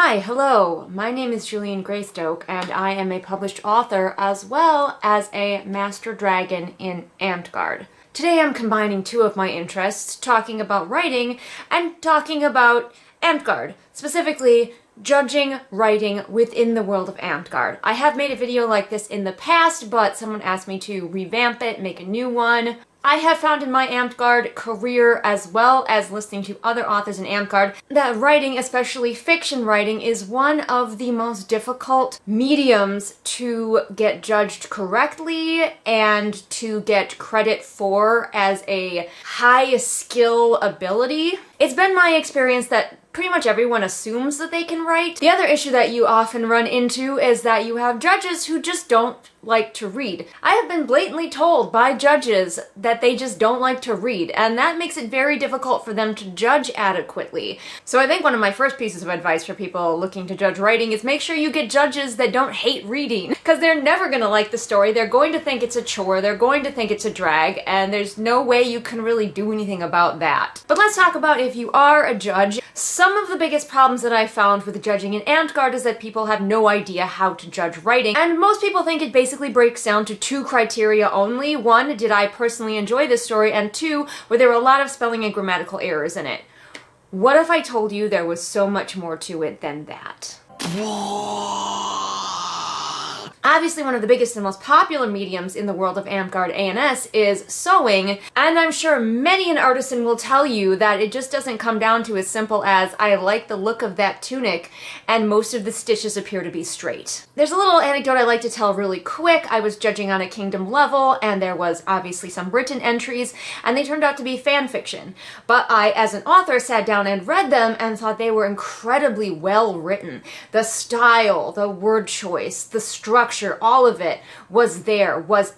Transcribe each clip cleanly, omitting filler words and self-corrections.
Hi, hello, my name is Julian Greystoke and I am a published author as well as a master dragon in Amtgard. Today I'm combining two of my interests, talking about writing and talking about Amtgard, specifically judging writing within the world of Amtgard. I have made a video like this in the past, but someone asked me to revamp it, make a new one. I have found in my Amtgard career, as well as listening to other authors in Amtgard, that writing, especially fiction writing, is one of the most difficult mediums to get judged correctly and to get credit for as a high skill ability. It's been my experience that pretty much everyone assumes that they can write. The other issue that you often run into is that you have judges who just don't like to read. I have been blatantly told by judges that they just don't like to read, and that makes it very difficult for them to judge adequately. So I think one of my first pieces of advice for people looking to judge writing is make sure you get judges that don't hate reading, because they're never going to like the story. They're going to think it's a chore, they're going to think it's a drag, and there's no way you can really do anything about that. But let's talk about if you are a judge. Some of the biggest problems that I found with judging in Amtgard is that people have no idea how to judge writing, and most people think it basically breaks down to two criteria only. One, did I personally enjoy this story? And two, were there a lot of spelling and grammatical errors in it? What if I told you there was so much more to it than that? Obviously, one of the biggest and most popular mediums in the world of Amtgard A&S is sewing, and I'm sure many an artisan will tell you that it just doesn't come down to as simple as, I like the look of that tunic, and most of the stitches appear to be straight. There's a little anecdote I like to tell really quick. I was judging on a kingdom level, and there was obviously some written entries, and they turned out to be fan fiction. But I, as an author, sat down and read them and thought they were incredibly well written. The style, the word choice, the structure, all of it was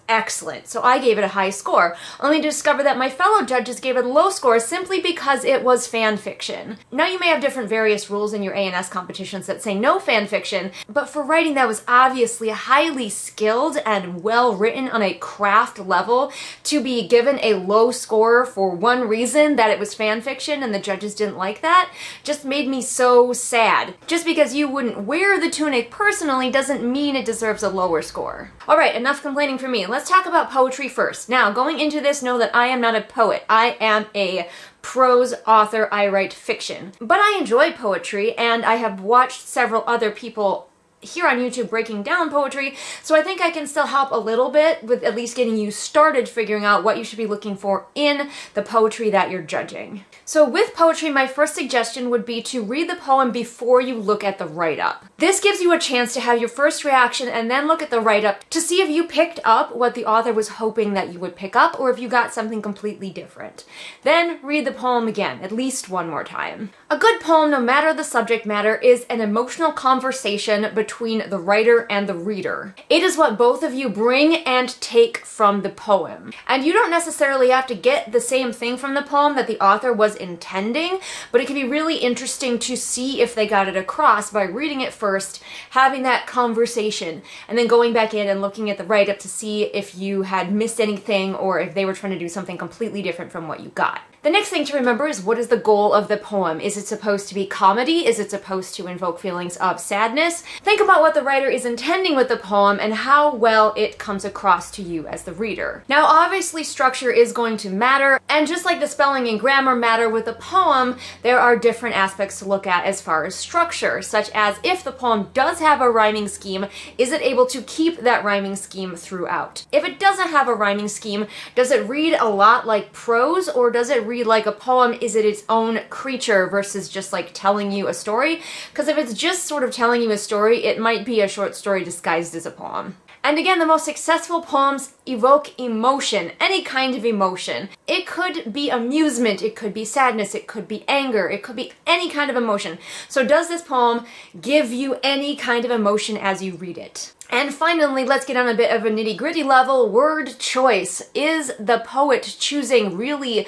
excellent. So I gave it a high score, only to discover that my fellow judges gave it a low score simply because it was fan fiction. Now you may have different various rules in your A&S competitions that say no fan fiction, but for writing that was obviously highly skilled and well written on a craft level, to be given a low score for one reason, that it was fan fiction and the judges didn't like that, just made me so sad. Just because you wouldn't wear the tunic personally doesn't mean it deserves a lower score. Alright, enough complaining from me. Let's talk about poetry first. Now, going into this, know that I am not a poet. I am a prose author. I write fiction. But I enjoy poetry, and I have watched several other people here on YouTube breaking down poetry, so I think I can still help a little bit with at least getting you started figuring out what you should be looking for in the poetry that you're judging. So with poetry, my first suggestion would be to read the poem before you look at the write-up. This gives you a chance to have your first reaction and then look at the write-up to see if you picked up what the author was hoping that you would pick up, or if you got something completely different. Then read the poem again, at least one more time. A good poem, no matter the subject matter, is an emotional conversation between the writer and the reader. It is what both of you bring and take from the poem. And you don't necessarily have to get the same thing from the poem that the author was intending, but it can be really interesting to see if they got it across by reading it first, having that conversation, and then going back in and looking at the write-up to see if you had missed anything or if they were trying to do something completely different from what you got. The next thing to remember is, what is the goal of the poem? Is it supposed to be comedy? Is it supposed to invoke feelings of sadness? Think about what the writer is intending with the poem and how well it comes across to you as the reader. Now, obviously structure is going to matter, and just like the spelling and grammar matter with a poem, there are different aspects to look at as far as structure, such as if the poem does have a rhyming scheme, is it able to keep that rhyming scheme throughout? If it doesn't have a rhyming scheme, does it read a lot like prose, or does it read like a poem? Is it its own creature versus just like telling you a story? Because if it's just sort of telling you a story, it might be a short story disguised as a poem. And again, the most successful poems evoke emotion, any kind of emotion. It could be amusement, it could be sadness, it could be anger, it could be any kind of emotion. So does this poem give you any kind of emotion as you read it? And finally, let's get on a bit of a nitty-gritty level. Word choice. Is the poet choosing really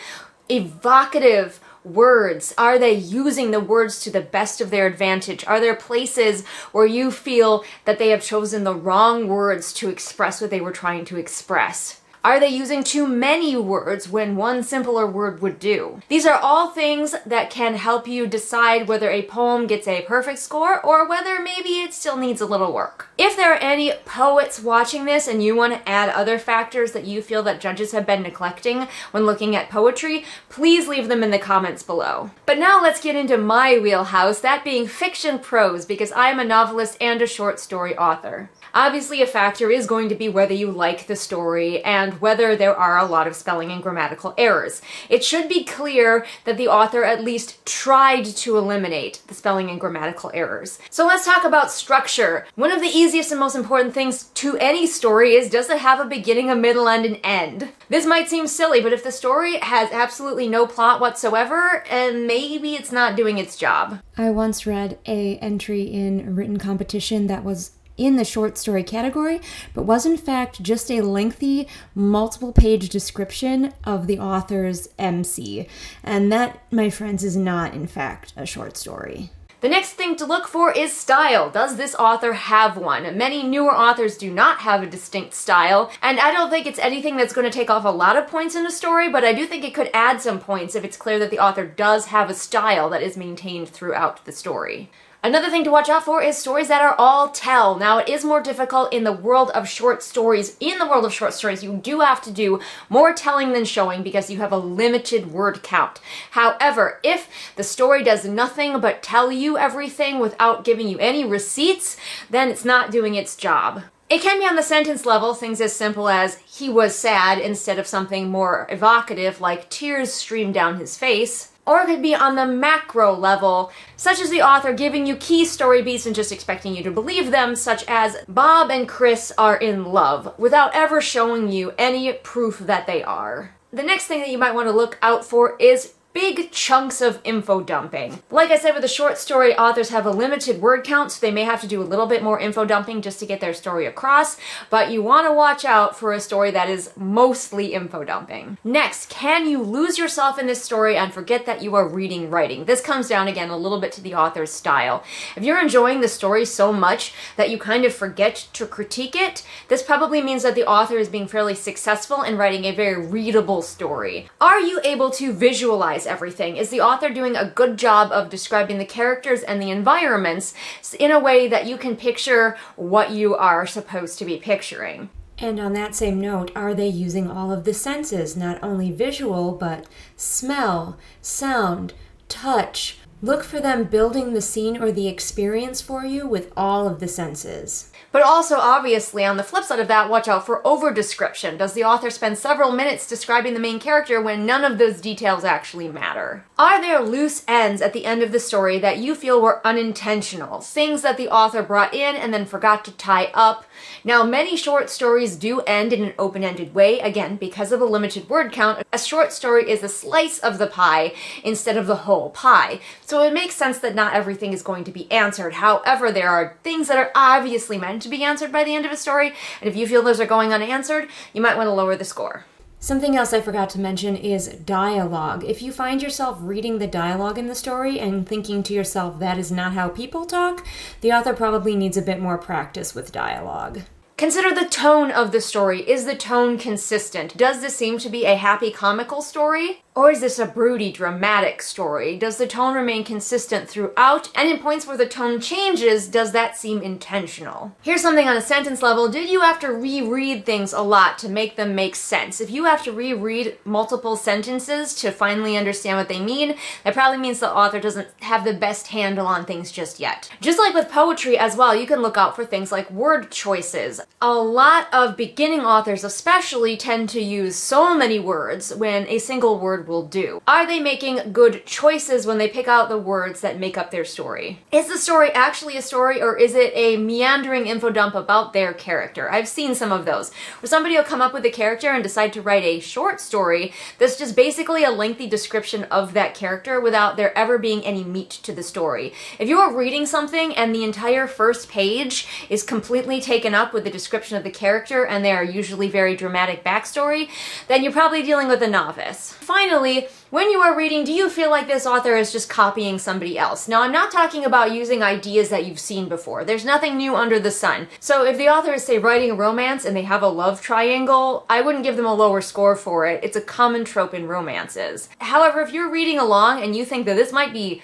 evocative words? Are they using the words to the best of their advantage? Are there places where you feel that they have chosen the wrong words to express what they were trying to express? Are they using too many words when one simpler word would do? These are all things that can help you decide whether a poem gets a perfect score or whether maybe it still needs a little work. If there are any poets watching this and you want to add other factors that you feel that judges have been neglecting when looking at poetry, please leave them in the comments below. But now let's get into my wheelhouse, that being fiction prose, because I am a novelist and a short story author. Obviously, a factor is going to be whether you like the story and whether there are a lot of spelling and grammatical errors. It should be clear that the author at least tried to eliminate the spelling and grammatical errors. So let's talk about structure. One of the easiest and most important things to any story is, does it have a beginning, a middle, and an end? This might seem silly, but if the story has absolutely no plot whatsoever, and maybe it's not doing its job. I once read an entry in a written competition that was in the short story category, but was in fact just a lengthy, multiple-page description of the author's MC. And that, my friends, is not in fact a short story. The next thing to look for is style. Does this author have one? Many newer authors do not have a distinct style, and I don't think it's anything that's going to take off a lot of points in a story, but I do think it could add some points if it's clear that the author does have a style that is maintained throughout the story. Another thing to watch out for is stories that are all tell. Now, it is more difficult in the world of short stories. In the world of short stories, you do have to do more telling than showing because you have a limited word count. However, if the story does nothing but tell you everything without giving you any receipts, then it's not doing its job. It can be on the sentence level, things as simple as, he was sad, instead of something more evocative like tears streamed down his face. Or it could be on the macro level, such as the author giving you key story beats and just expecting you to believe them, such as Bob and Chris are in love, without ever showing you any proof that they are. The next thing that you might want to look out for is big chunks of info dumping. Like I said, with a short story, authors have a limited word count, so they may have to do a little bit more info dumping just to get their story across, but you want to watch out for a story that is mostly info dumping. Next, can you lose yourself in this story and forget that you are writing? This comes down again a little bit to the author's style. If you're enjoying the story so much that you kind of forget to critique it, this probably means that the author is being fairly successful in writing a very readable story. Are you able to visualize everything? Is the author doing a good job of describing the characters and the environments in a way that you can picture what you are supposed to be picturing? And on that same note, are they using all of the senses, not only visual, but smell, sound, touch? Look for them building the scene or the experience for you with all of the senses. But also, obviously, on the flip side of that, watch out for over-description. Does the author spend several minutes describing the main character when none of those details actually matter? Are there loose ends at the end of the story that you feel were unintentional? Things that the author brought in and then forgot to tie up? Now, many short stories do end in an open-ended way. Again, because of a limited word count, a short story is a slice of the pie instead of the whole pie. So it makes sense that not everything is going to be answered. However, there are things that are obviously meant to be answered by the end of a story, and if you feel those are going unanswered, you might want to lower the score. Something else I forgot to mention is dialogue. If you find yourself reading the dialogue in the story and thinking to yourself, that is not how people talk, the author probably needs a bit more practice with dialogue. Consider the tone of the story. Is the tone consistent? Does this seem to be a happy comical story? Or is this a broody, dramatic story? Does the tone remain consistent throughout? And in points where the tone changes, does that seem intentional? Here's something on a sentence level. Did you have to reread things a lot to make them make sense? If you have to reread multiple sentences to finally understand what they mean, that probably means the author doesn't have the best handle on things just yet. Just like with poetry as well, you can look out for things like word choices. A lot of beginning authors especially tend to use so many words when a single word will do. Are they making good choices when they pick out the words that make up their story? Is the story actually a story, or is it a meandering info dump about their character? I've seen some of those, where somebody will come up with a character and decide to write a short story that's just basically a lengthy description of that character without there ever being any meat to the story. If you are reading something and the entire first page is completely taken up with the description of the character, and they are usually very dramatic backstory, then you're probably dealing with a novice. Finally, When you are reading, do you feel like this author is just copying somebody else? Now, I'm not talking about using ideas that you've seen before. There's nothing new under the sun. So if the author is, say, writing a romance and they have a love triangle, I wouldn't give them a lower score for it. It's a common trope in romances. However, if you're reading along and you think that this might be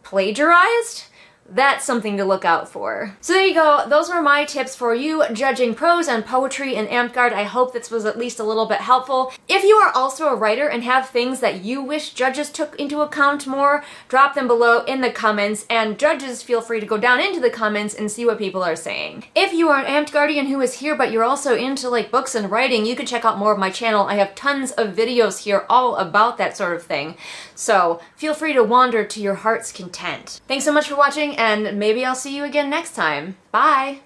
plagiarized, that's something to look out for. So there you go. Those were my tips for you judging prose and poetry in Amtgard. I hope this was at least a little bit helpful. If you are also a writer and have things that you wish judges took into account more, drop them below in the comments, and judges feel free to go down into the comments and see what people are saying. If you are an Amtgardian who is here but you're also into like books and writing, you can check out more of my channel. I have tons of videos here all about that sort of thing. So feel free to wander to your heart's content. Thanks so much for watching, and maybe I'll see you again next time. Bye!